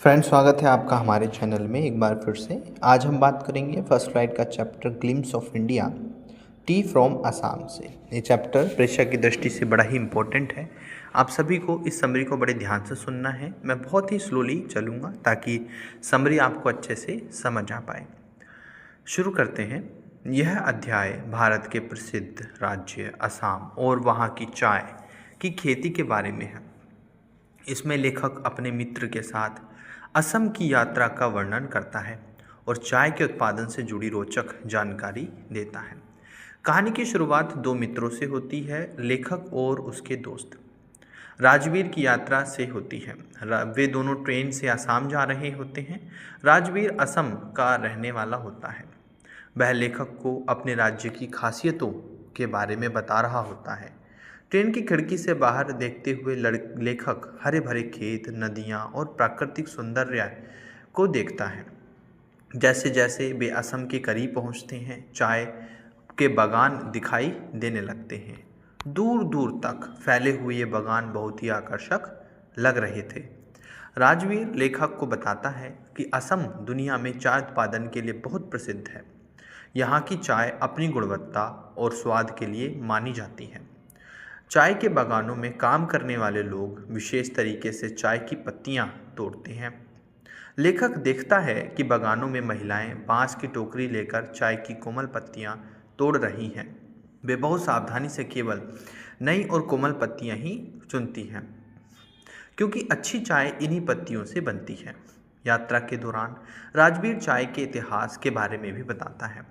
Friends, स्वागत है आपका हमारे चैनल में एक बार फिर से। आज हम बात करेंगे फर्स्ट फ्लाइट का chapter glimpse of India, T from Assam से। ये चैप्टर प्रेक्षक की दृष्टि से बड़ा ही इम्पोर्टेंट है। आप सभी को इस समरी को बड़े ध्यान से सुनना है। मैं बहुत ही स्लोली चलूँगा ताकि समरी आपको अच्छे से समझ आ पाए। शुरू करते हैं। यह अध्याय भारत के प्रसिद्ध राज्य असम और वहाँ की चाय की खेती के बारे में है। इसमें लेखक अपने मित्र के साथ असम की यात्रा का वर्णन करता है और चाय के उत्पादन से जुड़ी रोचक जानकारी देता है। कहानी की शुरुआत दो मित्रों से होती है, लेखक और उसके दोस्त। राजवीर की यात्रा से होती है। वे दोनों ट्रेन से असम जा रहे होते हैं। राजवीर असम का रहने वाला होता है। वह लेखक को अपने राज्य की खासियतों के बारे में बता रहा होता है। ट्रेन की खिड़की से बाहर देखते हुए लेखक हरे भरे खेत, नदियाँ और प्राकृतिक सौंदर्य को देखता है। जैसे जैसे वे असम के करीब पहुँचते हैं, चाय के बागान दिखाई देने लगते हैं। दूर दूर तक फैले हुए ये बागान बहुत ही आकर्षक लग रहे थे। राजवीर लेखक को बताता है कि असम दुनिया में चाय उत्पादन के लिए बहुत प्रसिद्ध है। यहाँ की चाय अपनी गुणवत्ता और स्वाद के लिए मानी जाती है। चाय के बागानों में काम करने वाले लोग विशेष तरीके से चाय की पत्तियां तोड़ते हैं। लेखक देखता है कि बागानों में महिलाएं बांस की टोकरी लेकर चाय की कोमल पत्तियां तोड़ रही हैं। वे बहुत सावधानी से केवल नई और कोमल पत्तियां ही चुनती हैं, क्योंकि अच्छी चाय इन्हीं पत्तियों से बनती है। यात्रा के दौरान राजवीर चाय के इतिहास के बारे में भी बताता है।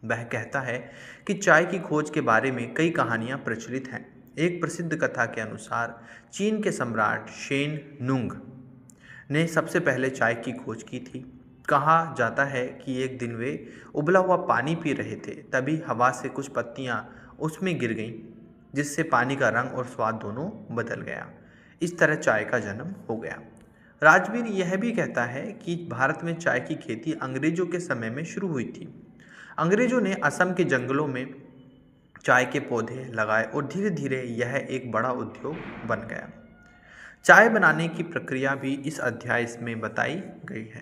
वह कहता है कि चाय की खोज के बारे में कई कहानियां प्रचलित हैं। एक प्रसिद्ध कथा के अनुसार चीन के सम्राट शेन नुंग ने सबसे पहले चाय की खोज की थी। कहा जाता है कि एक दिन वे उबला हुआ पानी पी रहे थे, तभी हवा से कुछ पत्तियां उसमें गिर गईं, जिससे पानी का रंग और स्वाद दोनों बदल गया। इस तरह चाय का जन्म हो गया। राजवीर यह भी कहता है कि भारत में चाय की खेती अंग्रेजों के समय में शुरू हुई थी। अंग्रेजों ने असम के जंगलों में चाय के पौधे लगाए और धीरे धीरे यह एक बड़ा उद्योग बन गया। चाय बनाने की प्रक्रिया भी इस अध्याय में बताई गई है।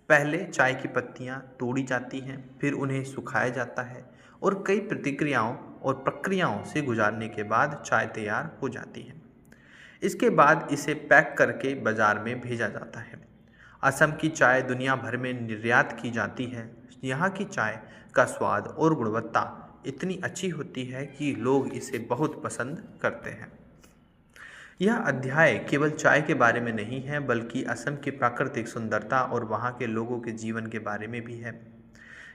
पहले चाय की पत्तियां तोड़ी जाती हैं, फिर उन्हें सुखाया जाता है और कई प्रतिक्रियाओं और प्रक्रियाओं से गुजारने के बाद चाय तैयार हो जाती है। इसके बाद इसे पैक करके बाजार में भेजा जाता है। असम की चाय दुनिया भर में निर्यात की जाती है। यहाँ की चाय का स्वाद और गुणवत्ता इतनी अच्छी होती है कि लोग इसे बहुत पसंद करते हैं। यह अध्याय केवल चाय के बारे में नहीं है, बल्कि असम की प्राकृतिक सुंदरता और वहाँ के लोगों के जीवन के बारे में भी है।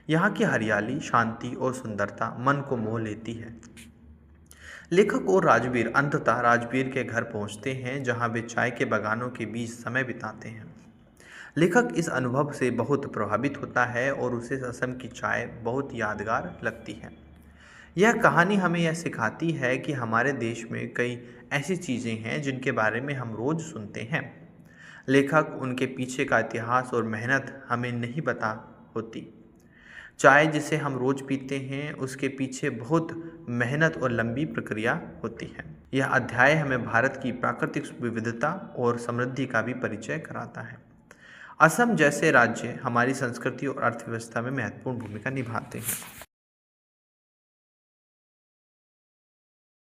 यहाँ की हरियाली, शांति और सुंदरता मन को मोह लेती है। लेखक और राजवीर अंततः राजवीर के घर पहुँचते हैं, जहाँ वे चाय के बागानों के बीच समय बिताते हैं। लेखक इस अनुभव से बहुत प्रभावित होता है और उसे असम की चाय बहुत यादगार लगती है। यह कहानी हमें यह सिखाती है कि हमारे देश में कई ऐसी चीज़ें हैं जिनके बारे में हम रोज़ सुनते हैं। लेखक उनके पीछे का इतिहास और मेहनत हमें नहीं पता होती। चाय जिसे हम रोज़ पीते हैं, उसके पीछे बहुत मेहनत और लंबी प्रक्रिया होती है। यह अध्याय हमें भारत की प्राकृतिक विविधता और समृद्धि का भी परिचय कराता है। असम जैसे राज्य हमारी संस्कृति और अर्थव्यवस्था में महत्वपूर्ण भूमिका निभाते हैं।